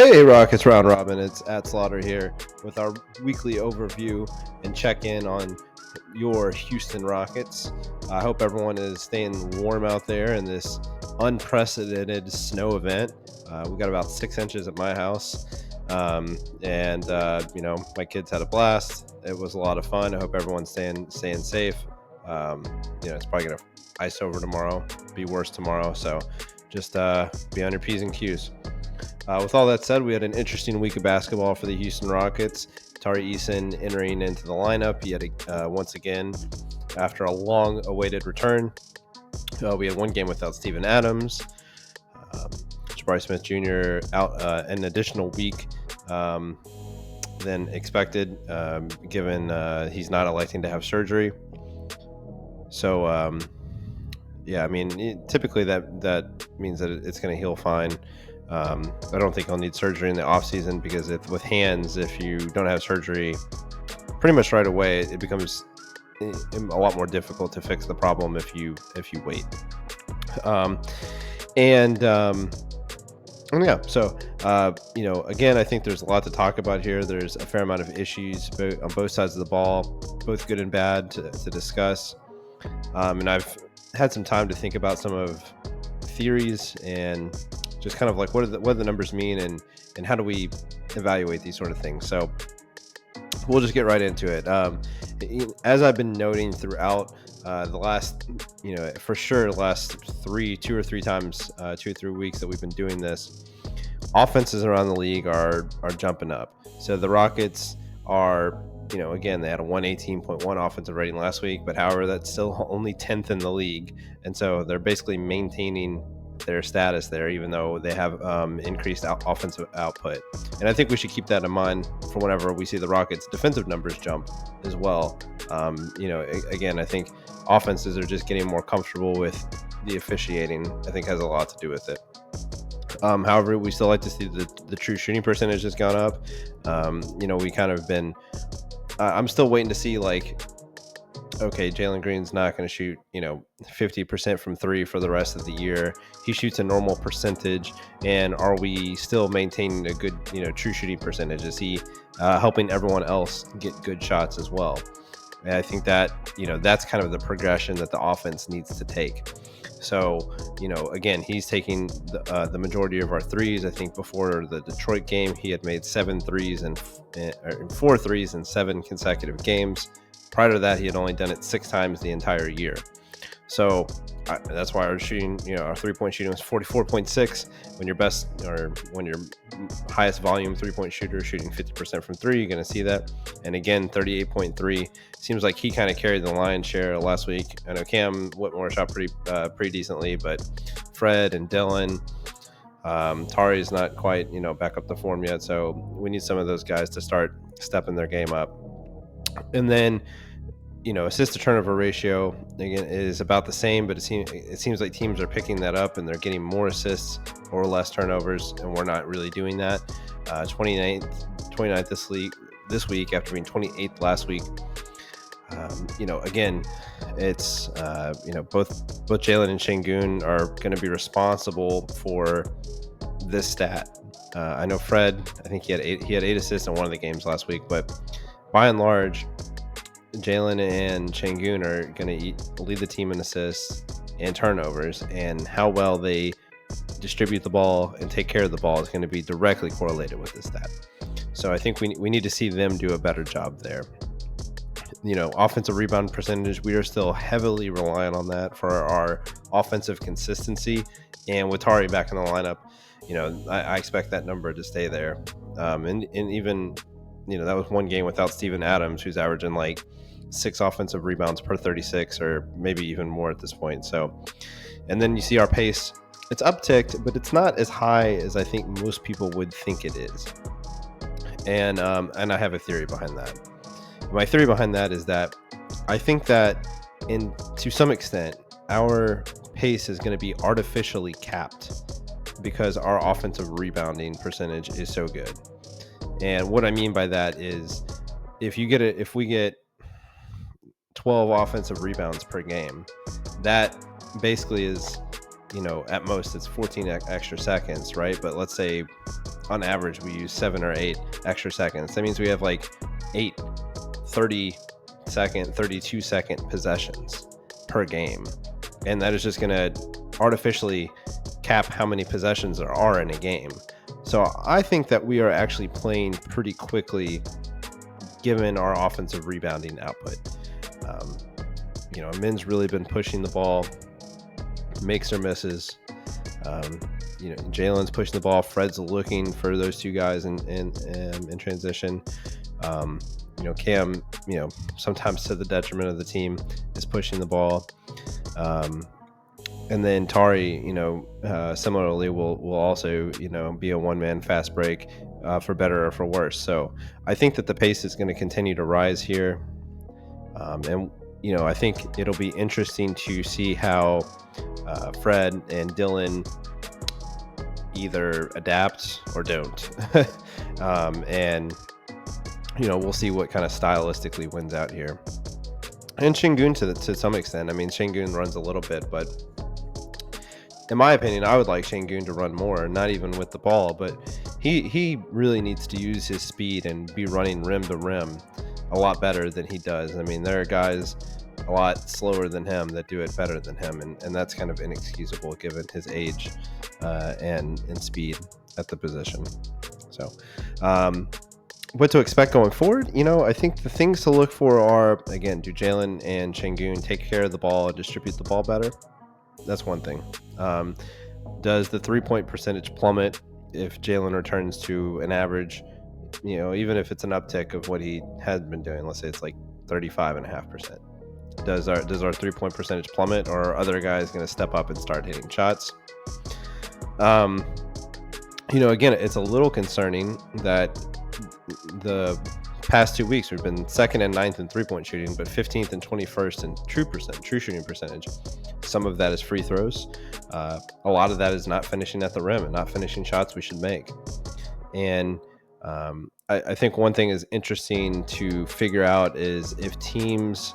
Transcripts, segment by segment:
Hey, Rockets Round Robin. It's at Slaughter here with our weekly overview and check-in on your Houston Rockets. I hope everyone is staying warm out there in this unprecedented snow event. We got about 6 inches at my house, and my kids had a blast. It was a lot of fun. I hope everyone's staying safe. It's probably gonna ice over tomorrow, be worse tomorrow. So just be on your P's and Q's. With all that said, we had an interesting week of basketball for the Houston Rockets. Tari Eason entering into the lineup yet once again after a long-awaited return. We had one game without Steven Adams. Jabari Smith Jr. out an additional week than expected, given he's not electing to have surgery. So, typically that means that it's going to heal fine. I don't think he'll need surgery in the offseason because with hands, if you don't have surgery pretty much right away, it becomes a lot more difficult to fix the problem if you wait. Again, I think there's a lot to talk about here. There's a fair amount of issues on both sides of the ball, both good and bad to discuss. And I've had some time to think about some of theories and just kind of like what do the numbers mean and how do we evaluate these sort of things. So we'll just get right into it. As I've been noting throughout the last, for sure last 2 or 3 times, 2 or 3 weeks that we've been doing this, offenses around the league are jumping up. So the Rockets are, again, they had a 118.1 offensive rating last week, but however, that's still only 10th in the league. And so they're basically maintaining their status there, even though they have increased offensive output. And I think we should keep that in mind for whenever we see the Rockets' defensive numbers jump as well. Again, I think offenses are just getting more comfortable with the officiating. I think has a lot to do with it. However, we still like to see the true shooting percentage has gone up. We kind of been I'm still waiting to see, okay, Jalen Green's not going to shoot, 50% from 3 for the rest of the year. He shoots a normal percentage, and are we still maintaining a good, true shooting percentage? Is he helping everyone else get good shots as well? And I think that, that's kind of the progression that the offense needs to take. So, again, he's taking the majority of our threes. I think before the Detroit game, he had made 4 threes in 7 consecutive games. Prior to that, he had only done it 6 times the entire year. So that's why our shooting, our 3-point shooting was 44.6. When your highest volume 3-point shooter is shooting 50% from 3, you're going to see that. And again, 38.3 seems like he kind of carried the lion's share last week. I know Cam Whitmore shot pretty decently, but Fred and Dylan, Tari's not quite back up to form yet. So we need some of those guys to start stepping their game up. And then, assist to turnover ratio again is about the same, but it seems like teams are picking that up and they're getting more assists or less turnovers, and we're not really doing that. 29th this week after being 28th last week. Again, it's both Jalen and Şengün are going to be responsible for this stat. I know Fred, I think he had 8 assists in one of the games last week, but by and large, Jalen and Şengün are going to lead the team in assists and turnovers, and how well they distribute the ball and take care of the ball is going to be directly correlated with this stat. So I think we need to see them do a better job there. Offensive rebound percentage, we are still heavily reliant on that for our offensive consistency. And with Tari back in the lineup, I expect that number to stay there. And even, that was one game without Steven Adams, who's averaging 6 offensive rebounds per 36, or maybe even more at this point. So, and then you see our pace, it's upticked, but it's not as high as I think most people would think it is. And I have a theory behind that. My theory behind that is that I think that to some extent, our pace is going to be artificially capped because our offensive rebounding percentage is so good. And what I mean by that is if we get 12 offensive rebounds per game, that basically is, at most it's 14 extra seconds, right? But let's say on average, we use 7 or 8 extra seconds. That means we have like 8 30-second, 32-second possessions per game. And that is just going to artificially cap how many possessions there are in a game. So I think that we are actually playing pretty quickly given our offensive rebounding output. Min's really been pushing the ball, makes or misses. Jalen's pushing the ball. Fred's looking for those two guys in transition. Cam, sometimes to the detriment of the team, is pushing the ball. And then Tari, similarly will also, be a one-man fast break for better or for worse. So I think that the pace is going to continue to rise here. I think it'll be interesting to see how Fred and Dylan either adapt or don't. We'll see what kind of stylistically wins out here. And Şengün to some extent. I mean, Şengün runs a little bit, but in my opinion, I would like Şengün to run more, not even with the ball, but he really needs to use his speed and be running rim to rim a lot better than he does. I mean, there are guys a lot slower than him that do it better than him, and that's kind of inexcusable given his age and speed at the position. So what to expect going forward? I think the things to look for are, again, do Jalen and Şengün take care of the ball, distribute the ball better? That's one thing. Does the 3-point percentage plummet if Jalen returns to an average, even if it's an uptick of what he had been doing? Let's say it's like 35.5%. Does our 3-point percentage plummet, or are other guys going to step up and start hitting shots? Again, it's a little concerning that the past 2 weeks we've been 2nd and 9th in 3-point shooting, but 15th and 21st in true shooting percentage. Some of that is free throws. A lot of that is not finishing at the rim and not finishing shots we should make. And I think one thing is interesting to figure out is if teams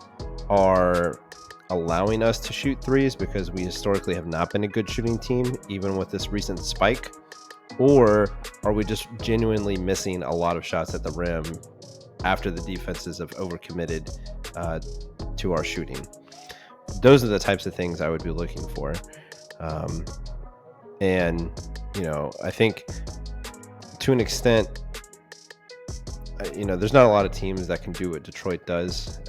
are allowing us to shoot threes because we historically have not been a good shooting team, even with this recent spike, or are we just genuinely missing a lot of shots at the rim after the defenses have overcommitted to our shooting? Those are the types of things I would be looking for. I think to an extent, there's not a lot of teams that can do what Detroit does.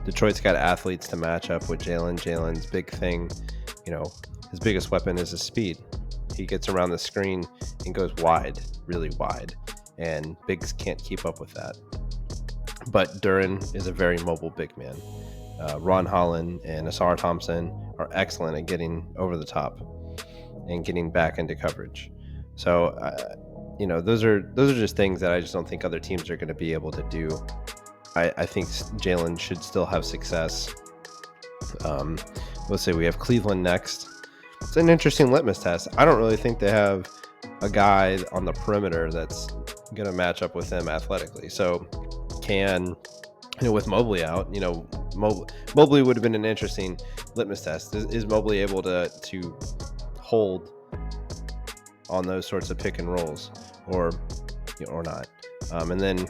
Detroit's got athletes to match up with Jalen. Jalen's big thing, his biggest weapon is his speed. He gets around the screen and goes wide, really wide, and bigs can't keep up with that. But Duren is a very mobile big man. Ron Holland and Asar Thompson are excellent at getting over the top and getting back into coverage. So, those are just things that I just don't think other teams are going to be able to do. I think Jalen should still have success. Let's say we have Cleveland next. It's an interesting litmus test. I don't really think they have a guy on the perimeter that's going to match up with him athletically. So with Mobley out, Mobley would have been an interesting litmus test. Is Mobley able to hold on those sorts of pick and rolls or not? And then,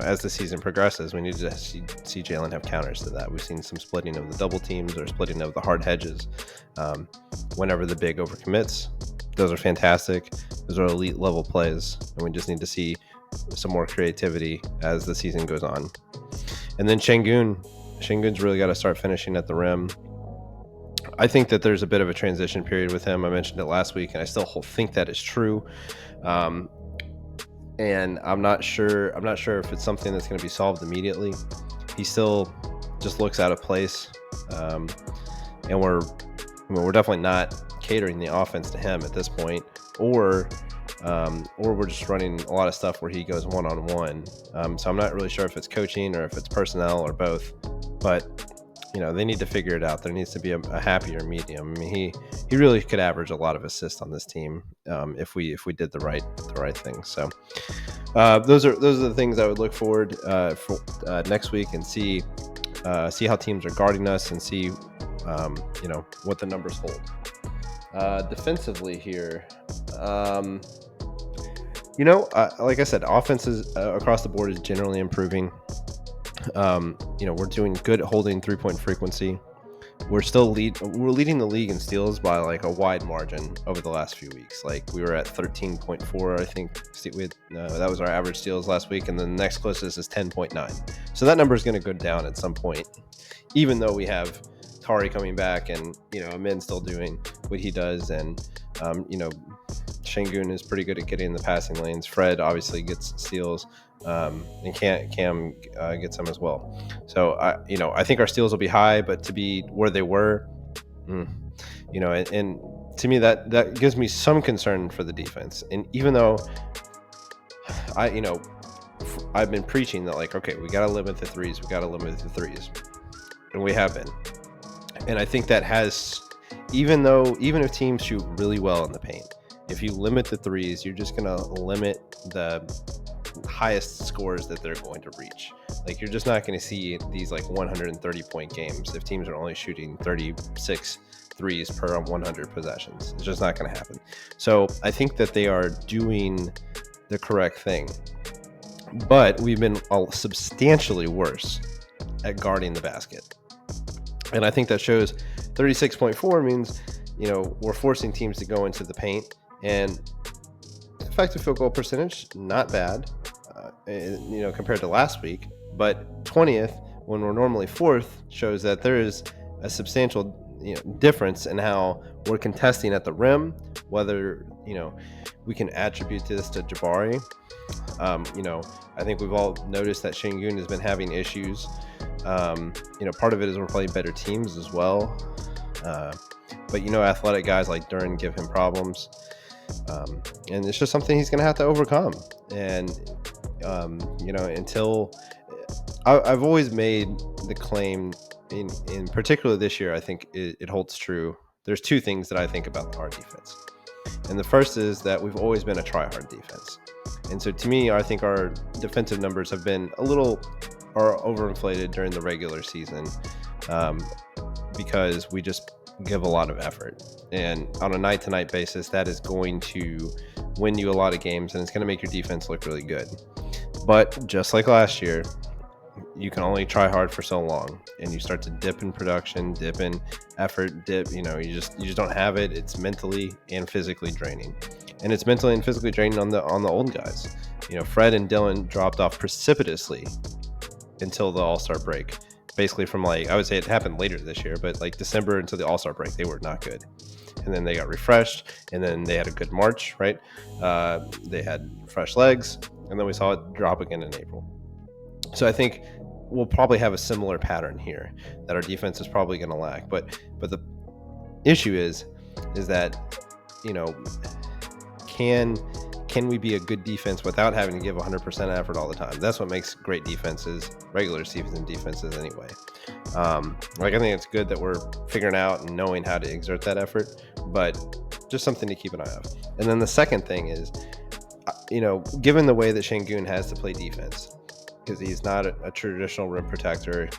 as the season progresses, we need to see Jalen have counters to that. We've seen some splitting of the double teams or splitting of the hard hedges whenever the big overcommits. Those are fantastic. Those are elite level plays, and we just need to see some more creativity as the season goes on. And then Şengün's really got to start finishing at the rim. I think that there's a bit of a transition period with him. I mentioned it last week, and I still think that is true. And I'm not sure if it's something that's going to be solved immediately. He still just looks out of place, and we're definitely not catering the offense to him at this point, or we're just running a lot of stuff where he goes one-on-one. So I'm not really sure if it's coaching or if it's personnel or both, but they need to figure it out. There needs to be a happier medium. I mean, he really could average a lot of assists on this team if we did the right thing. So those are the things I would look forward for next week, and see how teams are guarding us, and see what the numbers hold. Defensively here, Like I said, offenses across the board is generally improving. We're doing good holding 3-point frequency. We're leading the league in steals by like a wide margin over the last few weeks. Like we were at 13.4, I think. That was our average steals last week, and then the next closest is 10.9. So that number is going to go down at some point, even though we have Tari coming back and Amin still doing what he does, and Şengün is pretty good at getting in the passing lanes. Fred obviously gets steals, and Cam gets them as well. So I think our steals will be high, but to be where they were, and to me that gives me some concern for the defense. And even though I've been preaching that, like, okay, we got to limit the threes, and we have been. And I think that has, even if teams shoot really well in the paint, if you limit the threes, you're just going to limit the highest scores that they're going to reach. Like, you're just not going to see these like 130 point games if teams are only shooting 36 threes per 100 possessions. It's just not going to happen. So I think that they are doing the correct thing, but we've been substantially worse at guarding the basket. And I think that shows 36.4 means, we're forcing teams to go into the paint, and effective field goal percentage, not bad, compared to last week, but 20th, when we're normally 4th, shows that there is a substantial difference in how we're contesting at the rim, whether, we can attribute this to Jabari. I think we've all noticed that Şengün has been having issues. Part of it is we're playing better teams as well. But athletic guys like Duren give him problems. And it's just something he's going to have to overcome. And, until I've always made the claim in particular this year, I think it holds true. There's two things that I think about our defense. And the first is that we've always been a try-hard defense. And so to me, I think our defensive numbers have been are overinflated during the regular season, because we just give a lot of effort. And on a night-to-night basis, that is going to win you a lot of games, and it's going to make your defense look really good. But just like last year, you can only try hard for so long, and you start to dip in production, dip in effort, you just don't have it. It's mentally and physically draining. And it's mentally and physically draining on the old guys. Fred and Dylan dropped off precipitously until the All-Star break. Basically from I would say it happened later this year, but like December until the All-Star break, they were not good. And then they got refreshed, and then they had a good March, right? They had fresh legs, and then we saw it drop again in April. So I think we'll probably have a similar pattern here, that our defense is probably going to lack. But the issue is that, can we be a good defense without having to give 100% effort all the time? That's what makes great defenses, regular season defenses anyway. I think it's good that we're figuring out and knowing how to exert that effort, but just something to keep an eye on. And then the second thing is, given the way that Şengün has to play defense, because he's not a traditional rim protector,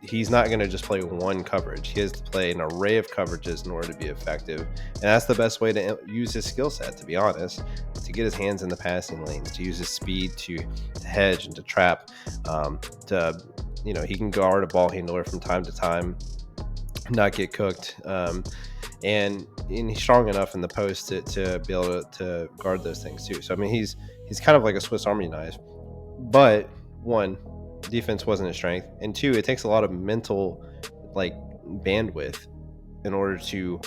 he's not going to just play one coverage. He has to play an array of coverages in order to be effective. And that's the best way to use his skill set, to be honest, to get his hands in the passing lanes, to use his speed to hedge and to trap, he can guard a ball handler from time to time, not get cooked. And he's strong enough in the post to be able to guard those things too. So, he's kind of like a Swiss Army knife. But one, defense wasn't his strength, and two, it takes a lot of mental bandwidth in order to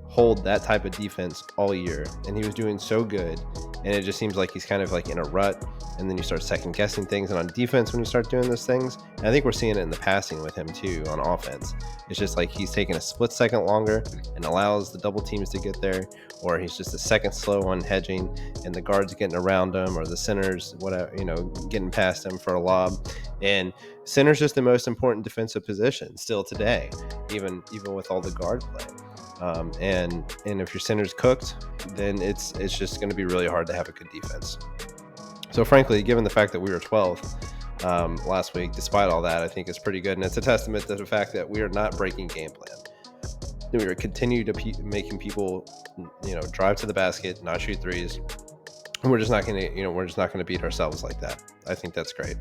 hold that type of defense all year. And he was doing so good, and it just seems like he's kind of in a rut, and then you start second guessing things. And on defense, when you start doing those things, and I think we're seeing it in the passing with him too on offense, it's just like he's taking a split second longer and allows the double teams to get there, or he's just a second slow on hedging and the guards getting around him, or the centers getting past him for a lob. And center's just the most important defensive position still today, even with all the guard play. And if your center's cooked, then it's just going to be really hard to have a good defense. So frankly, given the fact that we were 12th last week, despite all that, I think it's pretty good. And it's a testament to the fact that we are not breaking game plan. We are continue to making people, drive to the basket, not shoot threes. And we're just not going to, we're just not going to beat ourselves like that. I think that's great.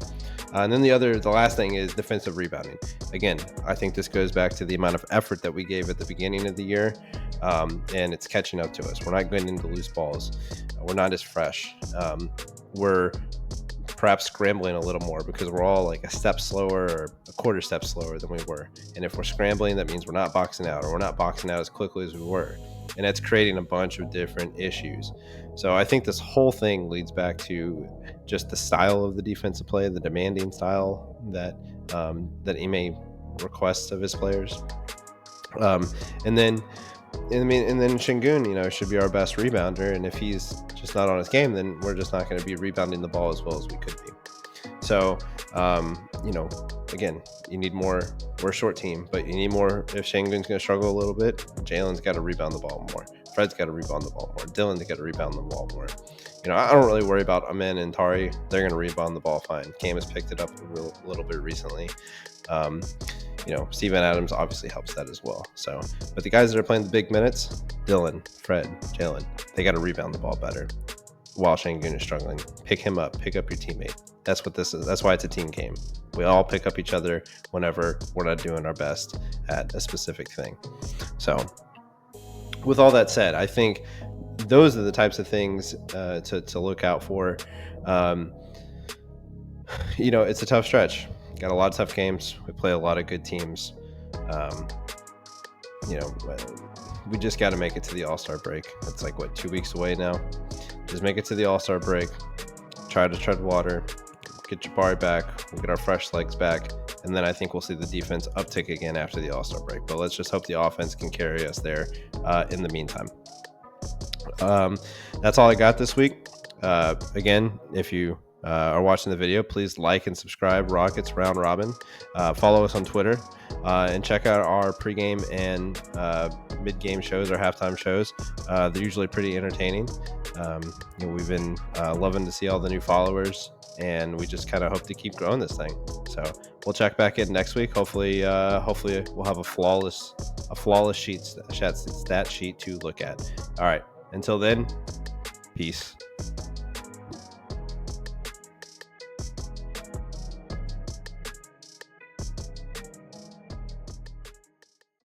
And then the last thing is defensive rebounding. Again, I think this goes back to the amount of effort that we gave at the beginning of the year, and it's catching up to us. We're not getting into loose balls. We're not as fresh. We're perhaps scrambling a little more because we're all like a step slower or a quarter step slower than we were. And if we're scrambling, that means we're not boxing out, or we're not boxing out as quickly as we were. And that's creating a bunch of different issues. So I think this whole thing leads back to just the style of the defensive play, the demanding style that that Ime requests of his players. And then Şengün, should be our best rebounder. And if he's just not on his game, then we're just not going to be rebounding the ball as well as we could be. So, again, you need more. We're a short team, but you need more. If Şengün's going to struggle a little bit, Jalen's got to rebound the ball more. Fred's got to rebound the ball more. Dylan's got to rebound the ball more. I don't really worry about Amin and Tari. They're going to rebound the ball fine. Cam has picked it up a little bit recently. Steven Adams obviously helps that as well. So, but the guys that are playing the big minutes, Dylan, Fred, Jalen, they got to rebound the ball better. While Şengün is struggling, pick him up, pick up your teammate. That's what this is. That's why it's a team game. We all pick up each other whenever we're not doing our best at a specific thing. So, with all that said, I think those are the types of things to look out for. It's a tough stretch. Got a lot of tough games. We play a lot of good teams. We just got to make it to the All-Star break. It's like, 2 weeks away now? Just make it to the All-Star break. Try to tread water. Get Jabari back. We'll get our fresh legs back. And then I think we'll see the defense uptick again after the All-Star break. But let's just hope the offense can carry us there in the meantime. That's all I got this week. Again, if you are watching the video, please like and subscribe. Rockets Round Robin. Follow us on Twitter and check out our pregame and mid-game shows, our halftime shows. They're usually pretty entertaining. We've been loving to see all the new followers, and we just kind of hope to keep growing this thing. So we'll check back in next week. Hopefully we'll have a flawless stat sheet to look at. All right. Until then, peace.